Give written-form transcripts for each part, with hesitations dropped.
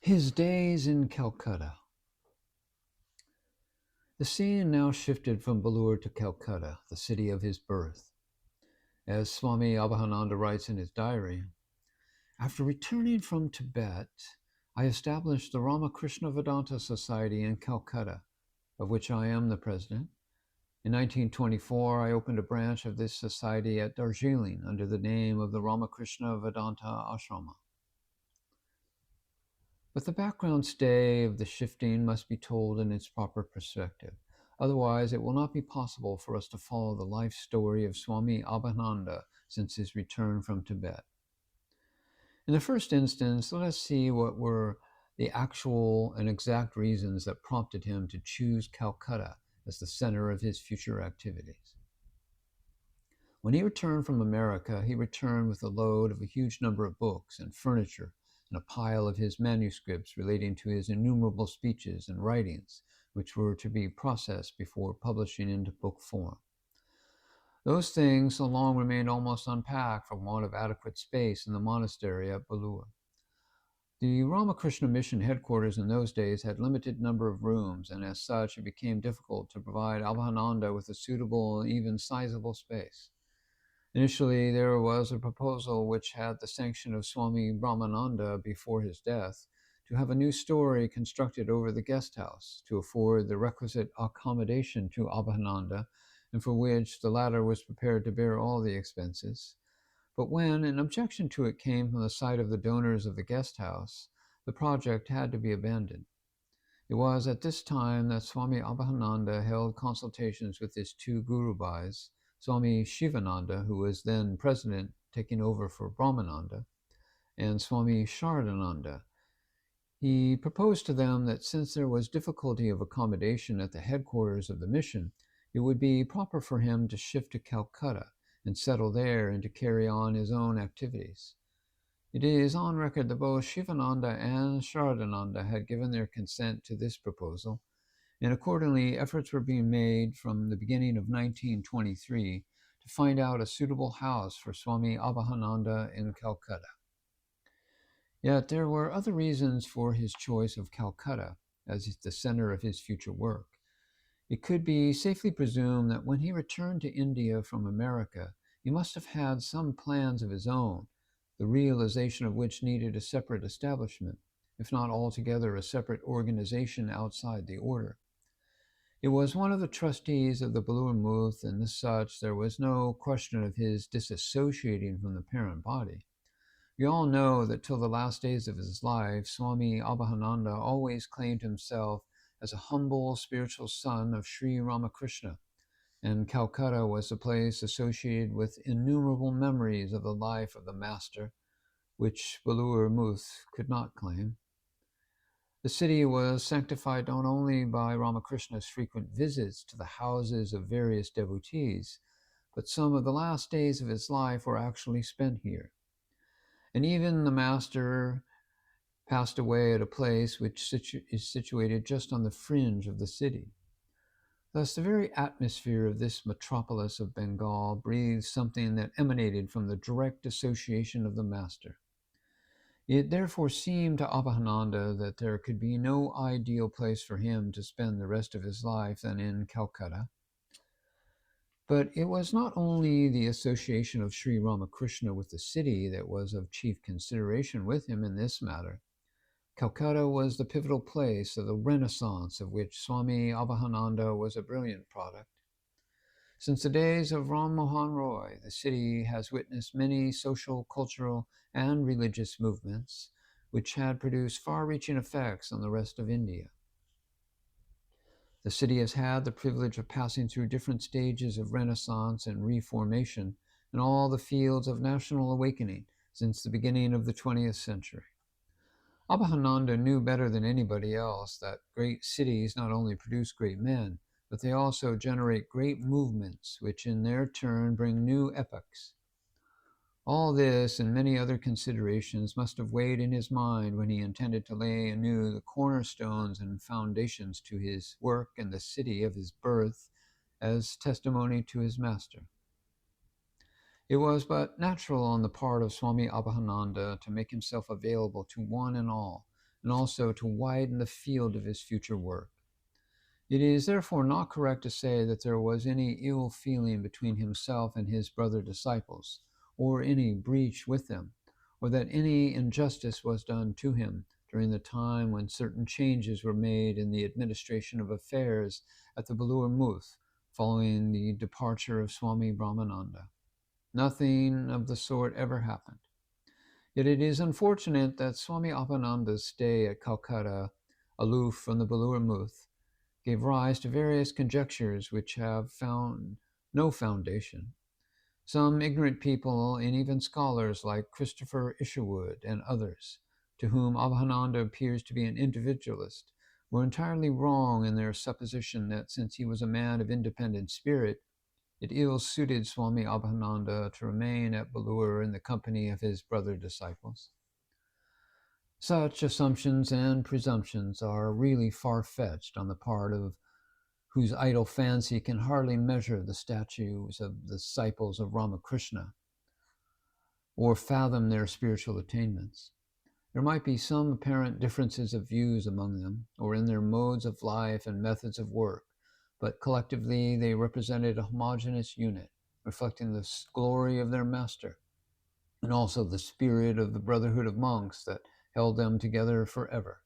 His days in Calcutta. The scene now shifted from Belur to Calcutta, the city of his birth. As Swami Abhedananda writes in his diary, after returning from Tibet, I established the Ramakrishna Vedanta Society in Calcutta, of which I am the president. In 1924, I opened a branch of this society at Darjeeling under the name of the Ramakrishna Vedanta Ashrama. But the background stay of the shifting must be told in its proper perspective. Otherwise, it will not be possible for us to follow the life story of Swami Abhedananda since his return from Tibet. In the first instance, let us see what were the actual and exact reasons that prompted him to choose Calcutta as the center of his future activities. When he returned from America, he returned with a load of a huge number of books and furniture and a pile of his manuscripts relating to his innumerable speeches and writings, which were to be processed before publishing into book form. Those things so long remained almost unpacked from want of adequate space in the monastery at Belur. The Ramakrishna Mission headquarters in those days had limited number of rooms, and as such it became difficult to provide Abhedananda with a suitable and even sizable space. Initially, there was a proposal which had the sanction of Swami Brahmananda before his death to have a new story constructed over the guest house to afford the requisite accommodation to Abhedananda, and for which the latter was prepared to bear all the expenses. But when an objection to it came from the side of the donors of the guest house, the project had to be abandoned. It was at this time that Swami Abhedananda held consultations with his two Gurubhais, Swami Shivananda, who was then president, taking over for Brahmananda, and Swami Sharadananda. He proposed to them that since there was difficulty of accommodation at the headquarters of the mission, it would be proper for him to shift to Calcutta and settle there and to carry on his own activities. It is on record that both Shivananda and Sharadananda had given their consent to this proposal, and accordingly efforts were being made from the beginning of 1923 to find out a suitable house for Swami Abhedananda in Calcutta. Yet there were other reasons for his choice of Calcutta as the center of his future work. It could be safely presumed that when he returned to India from America, he must have had some plans of his own, the realization of which needed a separate establishment, if not altogether a separate organization outside the order. It was one of the trustees of the Belur Muth, and as such, there was no question of his disassociating from the parent body. We all know that till the last days of his life, Swami Abhedananda always claimed himself as a humble spiritual son of Sri Ramakrishna, and Calcutta was a place associated with innumerable memories of the life of the master, which Belur Muth could not claim. The city was sanctified not only by Ramakrishna's frequent visits to the houses of various devotees, but some of the last days of his life were actually spent here. And even the master passed away at a place which is situated just on the fringe of the city. Thus, the very atmosphere of this metropolis of Bengal breathed something that emanated from the direct association of the master. It therefore seemed to Abhedananda that there could be no ideal place for him to spend the rest of his life than in Calcutta. But it was not only the association of Sri Ramakrishna with the city that was of chief consideration with him in this matter. Calcutta was the pivotal place of the Renaissance of which Swami Abhedananda was a brilliant product. Since the days of Ram Mohan Roy, the city has witnessed many social, cultural, and religious movements which had produced far-reaching effects on the rest of India. The city has had the privilege of passing through different stages of Renaissance and Reformation in all the fields of national awakening since the beginning of the 20th century. Abhedananda knew better than anybody else that great cities not only produce great men, but they also generate great movements, which in their turn bring new epochs. All this and many other considerations must have weighed in his mind when he intended to lay anew the cornerstones and foundations to his work in the city of his birth as testimony to his master. It was but natural on the part of Swami Abhedananda to make himself available to one and all, and also to widen the field of his future work. It is therefore not correct to say that there was any ill feeling between himself and his brother disciples, or any breach with them, or that any injustice was done to him during the time when certain changes were made in the administration of affairs at the Belur Muth following the departure of Swami Brahmananda. Nothing of the sort ever happened. Yet it is unfortunate that Swami Abhedananda's stay at Calcutta, aloof from the Belur Muth, gave rise to various conjectures which have found no foundation. Some ignorant people, and even scholars like Christopher Isherwood and others, to whom Abhedananda appears to be an individualist, were entirely wrong in their supposition that since he was a man of independent spirit, it ill suited Swami Abhedananda to remain at Belur in the company of his brother disciples. Such assumptions and presumptions are really far-fetched on the part of whose idle fancy can hardly measure the statues of the disciples of Ramakrishna or fathom their spiritual attainments. There might be some apparent differences of views among them, or in their modes of life and methods of work, but collectively they represented a homogeneous unit, reflecting the glory of their master, and also the spirit of the brotherhood of monks that held them together forever.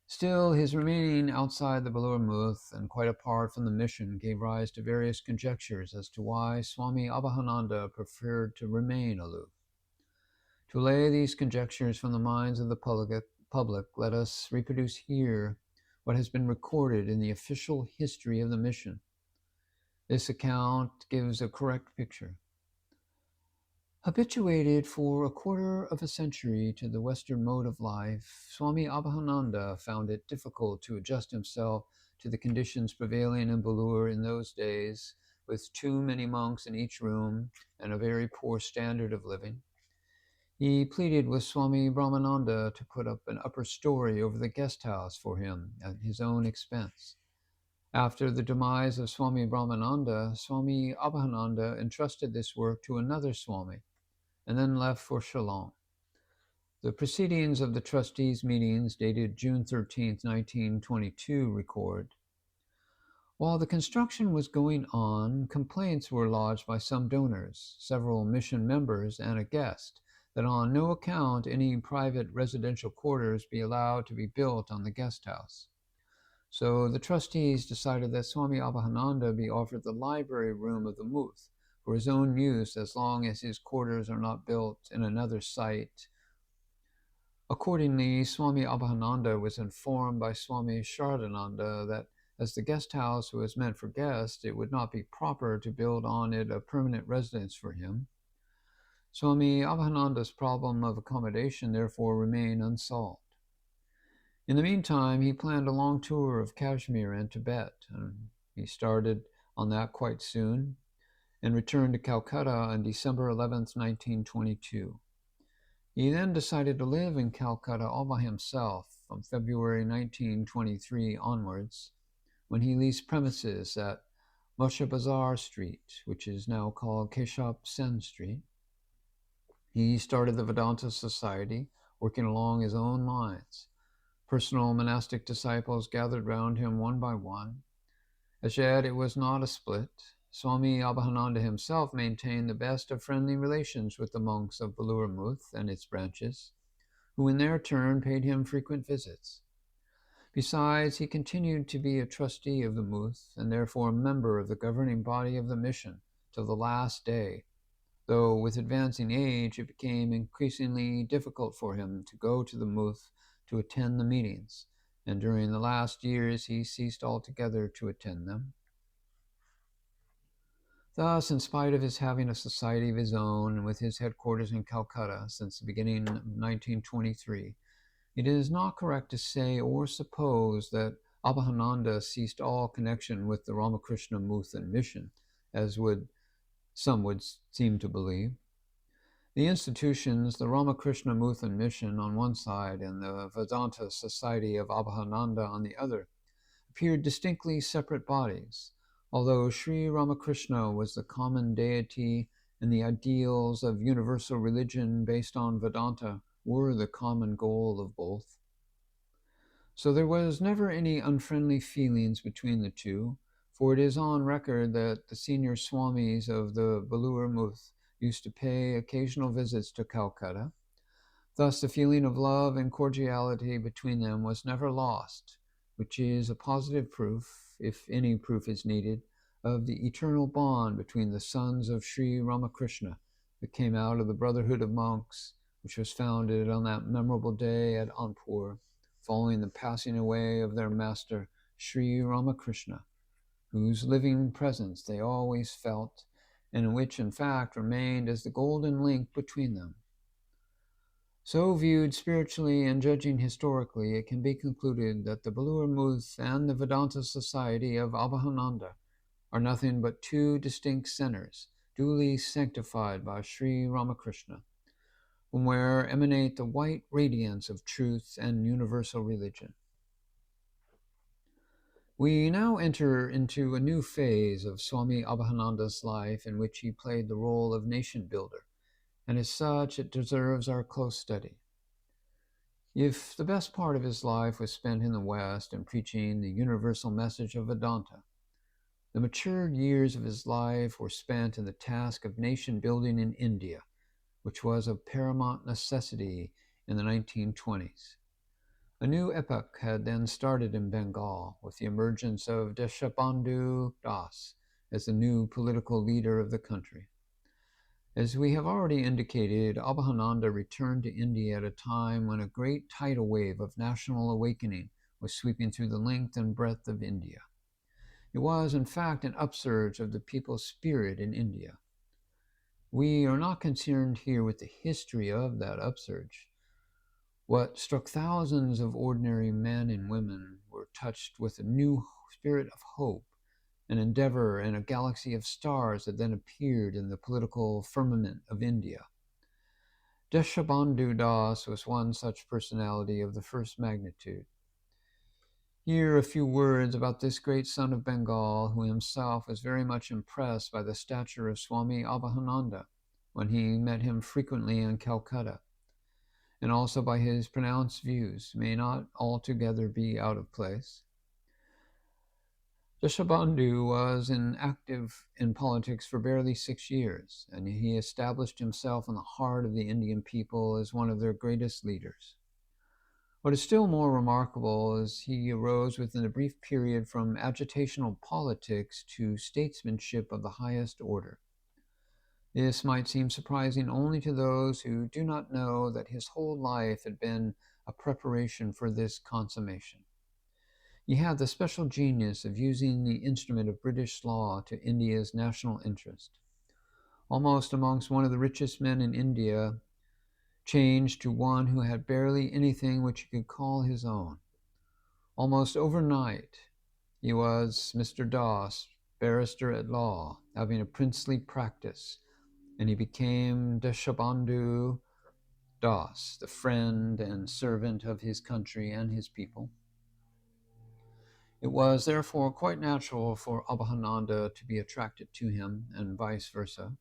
Still, his remaining outside the Belur Muth and quite apart from the mission gave rise to various conjectures as to why Swami Abhedananda preferred to remain aloof. To allay these conjectures from the minds of the public, let us reproduce here what has been recorded in the official history of the mission. This account gives a correct picture. Habituated for a quarter of a century to the Western mode of life, Swami Abhedananda found it difficult to adjust himself to the conditions prevailing in Belur in those days, with too many monks in each room and a very poor standard of living. He pleaded with Swami Brahmananda to put up an upper story over the guest house for him at his own expense. After the demise of Swami Brahmananda, Swami Abhedananda entrusted this work to another Swami, and then left for Shillong. The proceedings of the trustees' meetings dated June 13, 1922 record, while the construction was going on, complaints were lodged by some donors, several mission members, and a guest, that on no account any private residential quarters be allowed to be built on the guest house. So the trustees decided that Swami Abhedananda be offered the library room of the Muth for his own use as long as his quarters are not built in another site. Accordingly, Swami Abhedananda was informed by Swami Sharadananda that as the guest house was meant for guests, it would not be proper to build on it a permanent residence for him. Swami Abhedananda's problem of accommodation therefore remained unsolved. In the meantime, he planned a long tour of Kashmir and Tibet, and he started on that quite soon and returned to Calcutta on December 11th, 1922. He then decided to live in Calcutta all by himself from February 1923 onwards, when he leased premises at Moshe Bazar Street, which is now called Keshap Sen Street. He started the Vedanta Society, working along his own lines. Personal monastic disciples gathered round him one by one. As yet, it was not a split. Swami Abhedananda himself maintained the best of friendly relations with the monks of Belur Muth and its branches, who in their turn paid him frequent visits. Besides, he continued to be a trustee of the Muth and therefore a member of the governing body of the mission till the last day, though with advancing age it became increasingly difficult for him to go to the Muth to attend the meetings, and during the last years he ceased altogether to attend them. Thus, in spite of his having a society of his own and with his headquarters in Calcutta since the beginning of 1923, it is not correct to say or suppose that Abhedananda ceased all connection with the Ramakrishna Movement mission, as some would seem to believe. The institutions, the Ramakrishna Movement mission on one side and the Vedanta Society of Abhedananda on the other, appeared distinctly separate bodies, although Sri Ramakrishna was the common deity and the ideals of universal religion based on Vedanta were the common goal of both. So there was never any unfriendly feelings between the two, for it is on record that the senior swamis of the Belur Muth used to pay occasional visits to Calcutta. Thus, the feeling of love and cordiality between them was never lost, which is a positive proof, if any proof is needed, of the eternal bond between the sons of Sri Ramakrishna that came out of the Brotherhood of Monks, which was founded on that memorable day at Anpur, following the passing away of their master, Sri Ramakrishna, whose living presence they always felt, and which in fact remained as the golden link between them. So viewed spiritually and judging historically, it can be concluded that the Belur Muth and the Vedanta Society of Abhedananda are nothing but two distinct centers, duly sanctified by Sri Ramakrishna, from where emanate the white radiance of truth and universal religion. We now enter into a new phase of Swami Abhedananda's life in which he played the role of nation builder, and as such it deserves our close study. If the best part of his life was spent in the West and preaching the universal message of Vedanta, the matured years of his life were spent in the task of nation building in India, which was of paramount necessity in the 1920s. A new epoch had then started in Bengal with the emergence of Deshabandhu Das as the new political leader of the country. As we have already indicated, Abhedananda returned to India at a time when a great tidal wave of national awakening was sweeping through the length and breadth of India. It was, in fact, an upsurge of the people's spirit in India. We are not concerned here with the history of that upsurge. What struck thousands of ordinary men and women were touched with a new spirit of hope, an endeavor, and a galaxy of stars that then appeared in the political firmament of India. Deshabandhu Das was one such personality of the first magnitude. Here a few words about this great son of Bengal, who himself was very much impressed by the stature of Swami Abhedananda when he met him frequently in Calcutta, and also by his pronounced views, may not altogether be out of place. Deshabandhu was active in politics for barely 6 years, and he established himself in the heart of the Indian people as one of their greatest leaders. What is still more remarkable is he arose within a brief period from agitational politics to statesmanship of the highest order. This might seem surprising only to those who do not know that his whole life had been a preparation for this consummation. He had the special genius of using the instrument of British law to India's national interest. Almost amongst one of the richest men in India, changed to one who had barely anything which he could call his own. Almost overnight, he was Mr. Das, barrister at law, having a princely practice, and he became Deshabandhu Das, the friend and servant of his country and his people. It was therefore quite natural for Abhedananda to be attracted to him, and vice versa.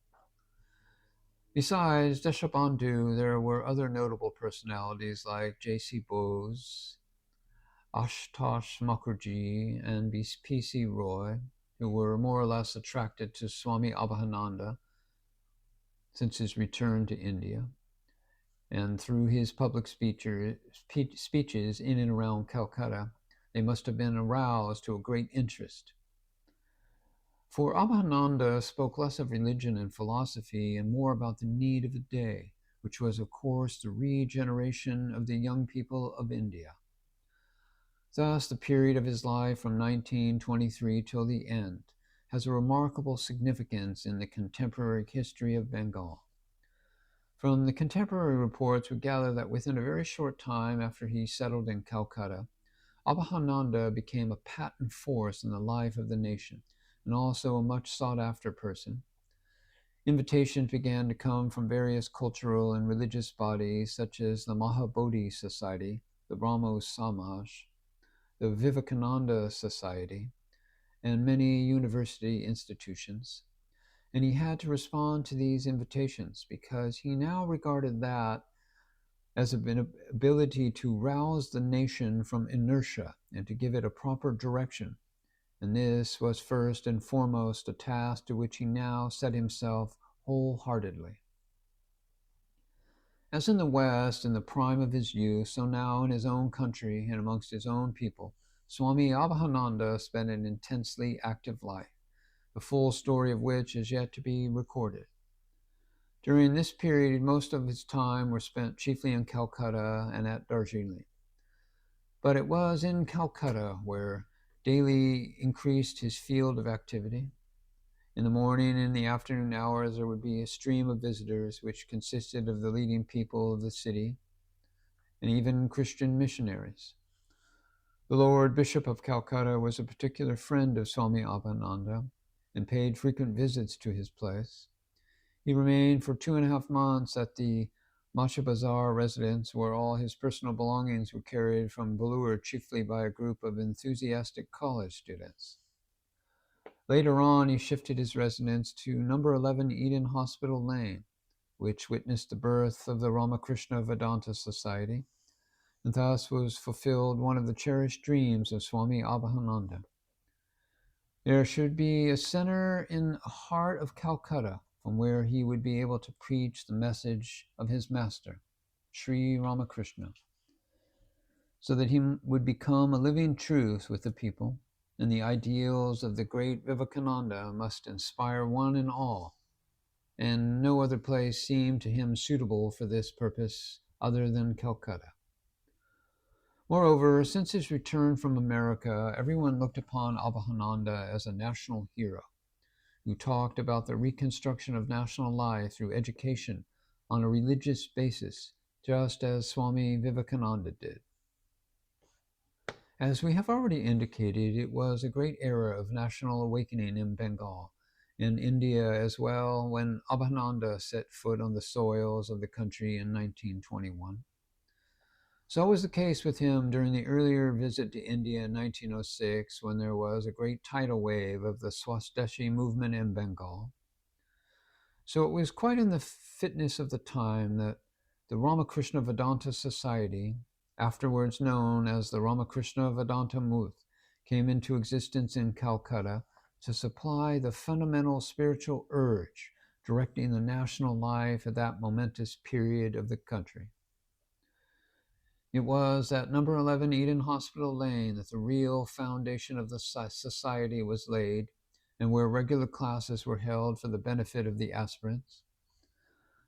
Besides Deshabandhu, there were other notable personalities like J.C. Bose, Ashutosh Mukherjee, and P.C. Roy, who were more or less attracted to Swami Abhedananda since his return to India, and through his public speeches in and around Calcutta, they must have been aroused to a great interest. For Abhedananda spoke less of religion and philosophy and more about the need of the day, which was, of course, the regeneration of the young people of India. Thus, the period of his life from 1923 till the end has a remarkable significance in the contemporary history of Bengal. From the contemporary reports, we gather that within a very short time after he settled in Calcutta, Abhedananda became a patent force in the life of the nation, and also a much sought-after person. Invitations began to come from various cultural and religious bodies such as the Mahabodhi Society, the Brahmo Samaj, the Vivekananda Society, and many university institutions. And he had to respond to these invitations because he now regarded that as an ability to rouse the nation from inertia and to give it a proper direction. And this was first and foremost a task to which he now set himself wholeheartedly. As in the West, in the prime of his youth, so now in his own country and amongst his own people, Swami Abhedananda spent an intensely active life, the full story of which is yet to be recorded. During this period, most of his time was spent chiefly in Calcutta and at Darjeeling. But it was in Calcutta where daily increased his field of activity. In the morning and in the afternoon hours, there would be a stream of visitors, which consisted of the leading people of the city and even Christian missionaries. The Lord Bishop of Calcutta was a particular friend of Swami Abhedananda and paid frequent visits to his place. He remained for 2.5 months at the Macha Bazar residence, where all his personal belongings were carried from Belur, chiefly by a group of enthusiastic college students. Later on, he shifted his residence to number 11 Eden Hospital Lane, which witnessed the birth of the Ramakrishna Vedanta Society, and thus was fulfilled one of the cherished dreams of Swami Abhedananda. There should be a center in the heart of Calcutta from where he would be able to preach the message of his master, Sri Ramakrishna, so that he would become a living truth with the people, and the ideals of the great Vivekananda must inspire one and all, and no other place seemed to him suitable for this purpose other than Calcutta. Moreover, since his return from America, everyone looked upon Abhedananda as a national hero, who talked about the reconstruction of national life through education on a religious basis, just as Swami Vivekananda did. As we have already indicated, it was a great era of national awakening in Bengal, in India as well, when Abhedananda set foot on the soils of the country in 1921. So was the case with him during the earlier visit to India in 1906, when there was a great tidal wave of the Swadeshi movement in Bengal. So it was quite in the fitness of the time that the Ramakrishna Vedanta Society, afterwards known as the Ramakrishna Vedanta Movement, came into existence in Calcutta to supply the fundamental spiritual urge directing the national life at that momentous period of the country. It was at number 11 Eden Hospital Lane that the real foundation of the society was laid, and where regular classes were held for the benefit of the aspirants.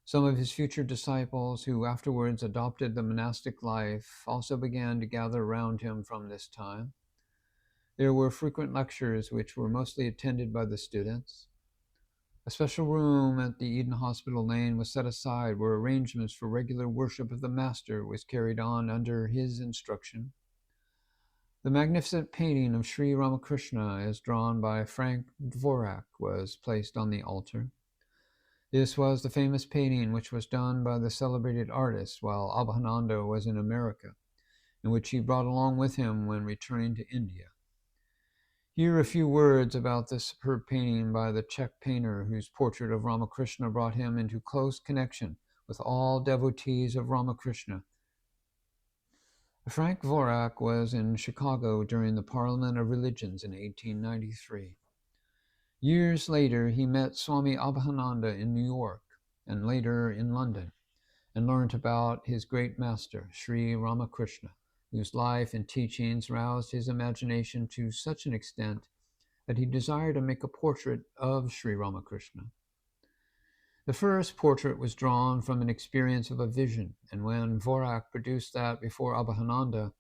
Some of his future disciples, who afterwards adopted the monastic life, also began to gather around him from this time. There were frequent lectures, which were mostly attended by the students. A special room at the Eden Hospital Lane was set aside where arrangements for regular worship of the Master was carried on under his instruction. The magnificent painting of Sri Ramakrishna, as drawn by Frank Dvorak, was placed on the altar. This was the famous painting which was done by the celebrated artist while Abhedananda was in America, and which he brought along with him when returning to India. Here a few words about this superb painting by the Czech painter whose portrait of Ramakrishna brought him into close connection with all devotees of Ramakrishna. Frank Dvorak was in Chicago during the Parliament of Religions in 1893. Years later, he met Swami Abhedananda in New York and later in London, and learned about his great master, Sri Ramakrishna, whose life and teachings roused his imagination to such an extent that he desired to make a portrait of Sri Ramakrishna. The first portrait was drawn from an experience of a vision, and when Dvorak produced that before Abhedananda,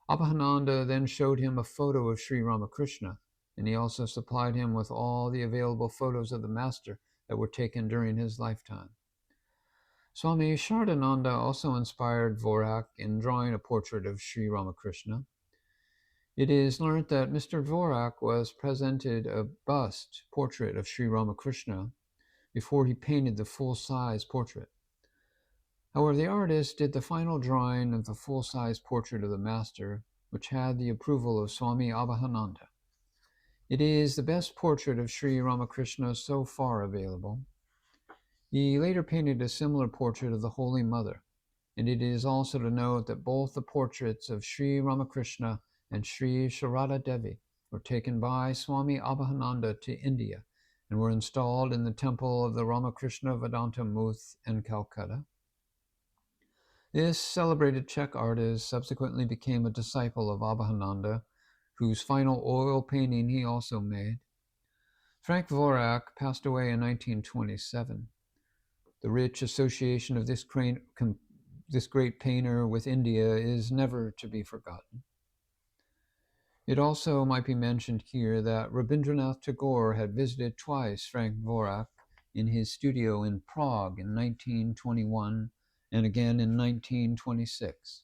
Abhedananda then showed him a photo of Sri Ramakrishna, and he also supplied him with all the available photos of the master that were taken during his lifetime. Swami Shardananda also inspired Dvorak in drawing a portrait of Sri Ramakrishna. It is learnt that Mr. Dvorak was presented a bust portrait of Sri Ramakrishna before he painted the full-size portrait. However, the artist did the final drawing of the full-size portrait of the master, which had the approval of Swami Abhedananda. It is the best portrait of Sri Ramakrishna so far available. He later painted a similar portrait of the Holy Mother, and it is also to note that both the portraits of Sri Ramakrishna and Sri Sharada Devi were taken by Swami Abhedananda to India and were installed in the temple of the Ramakrishna Vedanta Muth in Calcutta. This celebrated Czech artist subsequently became a disciple of Abhedananda, whose final oil painting he also made. Frank Dvorak passed away in 1927. The rich association of this great painter with India is never to be forgotten. It also might be mentioned here that Rabindranath Tagore had visited twice Frank Dvorak in his studio in Prague in 1921 and again in 1926.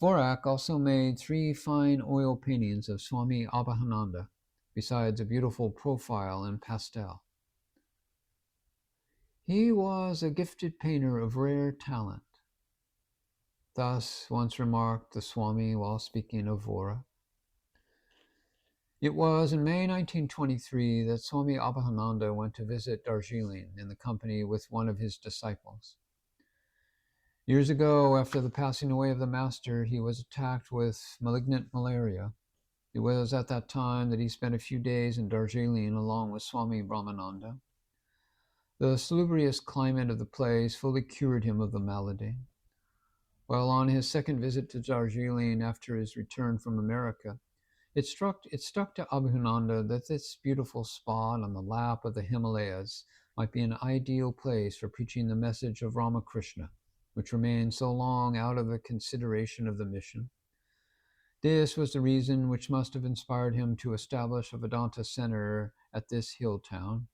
Dvorak also made 3 fine oil paintings of Swami Abhedananda, besides a beautiful profile in pastel. He was a gifted painter of rare talent. Thus once remarked the Swami while speaking of Dvorak. It was in May 1923 that Swami Abhedananda went to visit Darjeeling in the company with one of his disciples. Years ago, after the passing away of the master, he was attacked with malignant malaria. It was at that time that he spent a few days in Darjeeling along with Swami Brahmananda. The salubrious climate of the place fully cured him of the malady. While on his second visit to Darjeeling after his return from America, it stuck to Abhedananda that this beautiful spot on the lap of the Himalayas might be an ideal place for preaching the message of Ramakrishna, which remained so long out of the consideration of the mission. This was the reason which must have inspired him to establish a Vedanta center at this hill town.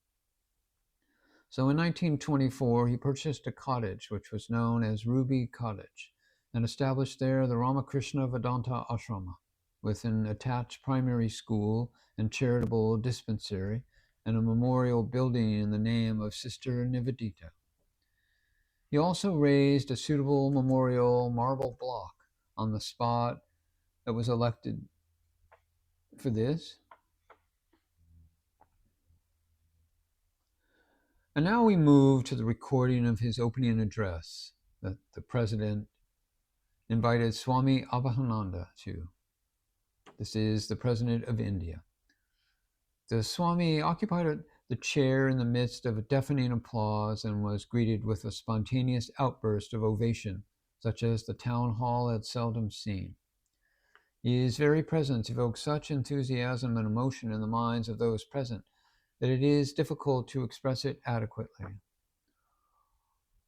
So in 1924, he purchased a cottage which was known as Ruby Cottage and established there the Ramakrishna Vedanta Ashrama, with an attached primary school and charitable dispensary and a memorial building in the name of Sister Nivedita. He also raised a suitable memorial marble block on the spot that was elected for this. And now we move to the recording of his opening address that the president invited Swami Abhedananda to. This is the President of India. The Swami occupied the chair in the midst of a deafening applause and was greeted with a spontaneous outburst of ovation, such as the town hall had seldom seen. His very presence evoked such enthusiasm and emotion in the minds of those present that it is difficult to express it adequately.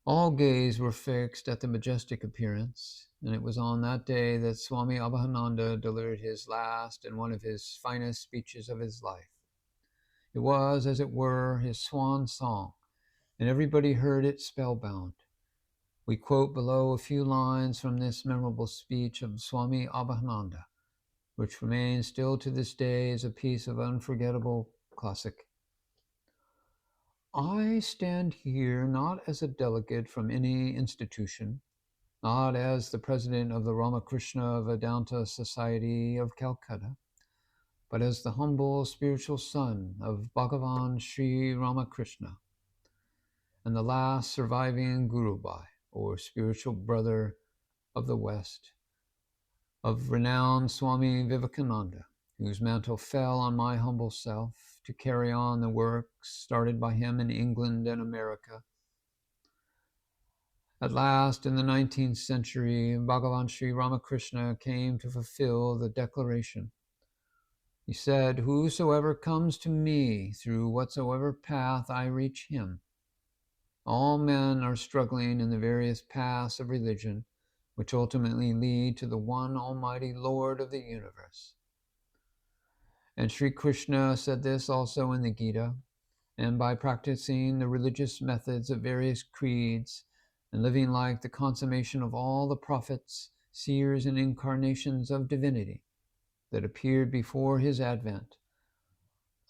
All gaze were fixed at the majestic appearance, and it was on that day that Swami Abhedananda delivered his last and one of his finest speeches of his life. It was, as it were, his swan song, and everybody heard it spellbound. We quote below a few lines from this memorable speech of Swami Abhedananda, which remains still to this day as a piece of unforgettable classic. I stand here not as a delegate from any institution, not as the president of the Ramakrishna Vedanta Society of Calcutta, but as the humble spiritual son of Bhagavan Sri Ramakrishna and the last surviving Guru Bhai, or spiritual brother of the West, of renowned Swami Vivekananda, whose mantle fell on my humble self to carry on the work started by him in England and America. At last, in the 19th century, Bhagavan Sri Ramakrishna came to fulfill the declaration. He said, "Whosoever comes to me through whatsoever path I reach him." All men are struggling in the various paths of religion, which ultimately lead to the one almighty Lord of the universe. And Sri Krishna said this also in the Gita, and by practicing the religious methods of various creeds and living like the consummation of all the prophets, seers, and incarnations of divinity that appeared before his advent,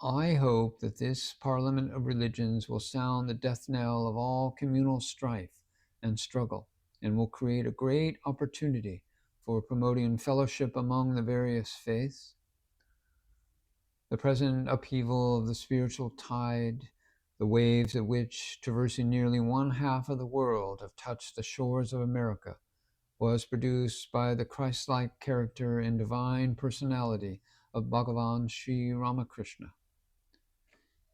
I hope that this parliament of religions will sound the death knell of all communal strife and struggle and will create a great opportunity for promoting fellowship among the various faiths. The present upheaval of the spiritual tide the waves of which, traversing nearly one half of the world, have touched the shores of America, was produced by the Christ-like character and divine personality of Bhagavan Sri Ramakrishna.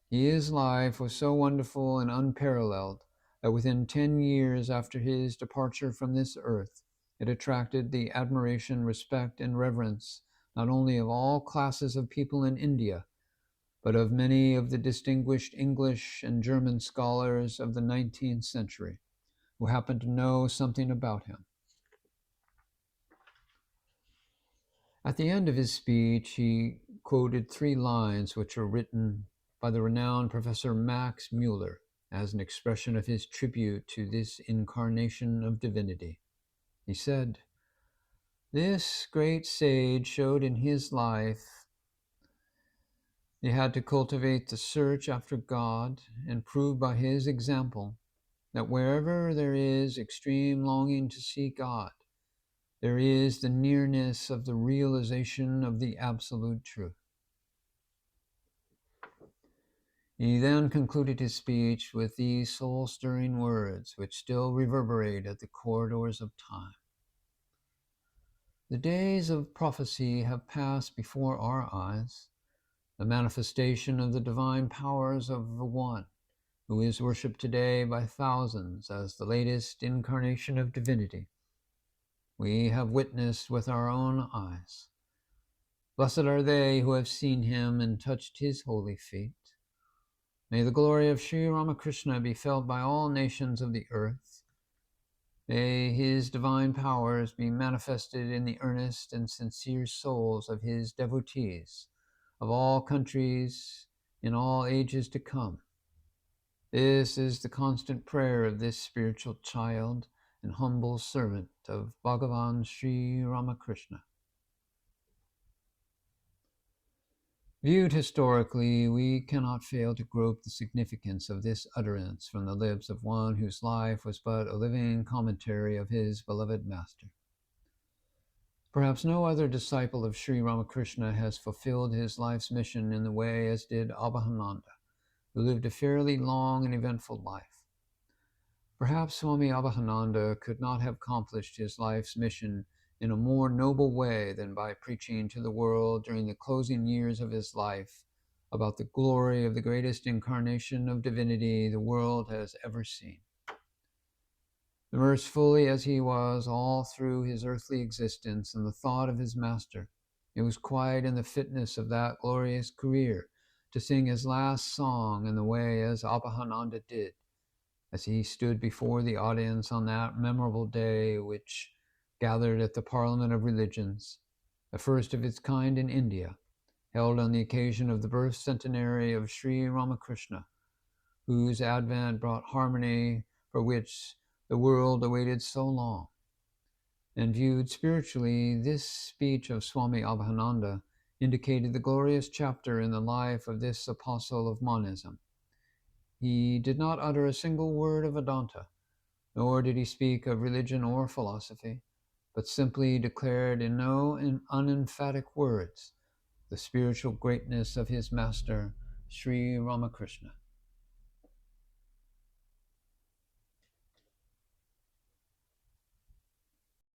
His life was so wonderful and unparalleled that within 10 years after his departure from this earth, it attracted the admiration, respect, and reverence not only of all classes of people in India, but of many of the distinguished English and German scholars of the 19th century who happened to know something about him. At the end of his speech, he quoted 3 lines which were written by the renowned Professor Max Muller as an expression of his tribute to this incarnation of divinity. He said, "This great sage showed in his life he had to cultivate the search after God and prove by his example that wherever there is extreme longing to see God, there is the nearness of the realization of the absolute truth." He then concluded his speech with these soul-stirring words, which still reverberate at the corridors of time. "The days of prophecy have passed before our eyes. The manifestation of the divine powers of the One, who is worshipped today by thousands as the latest incarnation of divinity, we have witnessed with our own eyes. Blessed are they who have seen him and touched his holy feet. May the glory of Sri Ramakrishna be felt by all nations of the earth. May his divine powers be manifested in the earnest and sincere souls of his devotees of all countries in all ages to come. This is the constant prayer of this spiritual child and humble servant of Bhagavan Sri Ramakrishna." Viewed historically, we cannot fail to grope the significance of this utterance from the lips of one whose life was but a living commentary of his beloved master. Perhaps no other disciple of Sri Ramakrishna has fulfilled his life's mission in the way as did Abhedananda, who lived a fairly long and eventful life. Perhaps Swami Abhedananda could not have accomplished his life's mission in a more noble way than by preaching to the world during the closing years of his life about the glory of the greatest incarnation of divinity the world has ever seen. Immersed fully as he was all through his earthly existence in the thought of his master, it was quite in the fitness of that glorious career to sing his last song in the way as Abhedananda did, as he stood before the audience on that memorable day which gathered at the Parliament of Religions, the first of its kind in India, held on the occasion of the birth centenary of Sri Ramakrishna, whose advent brought harmony for which the world awaited so long. And viewed spiritually, this speech of Swami Abhedananda indicated the glorious chapter in the life of this apostle of monism. He did not utter a single word of Vedanta, nor did he speak of religion or philosophy, but simply declared in no unemphatic words the spiritual greatness of his master, Sri Ramakrishna.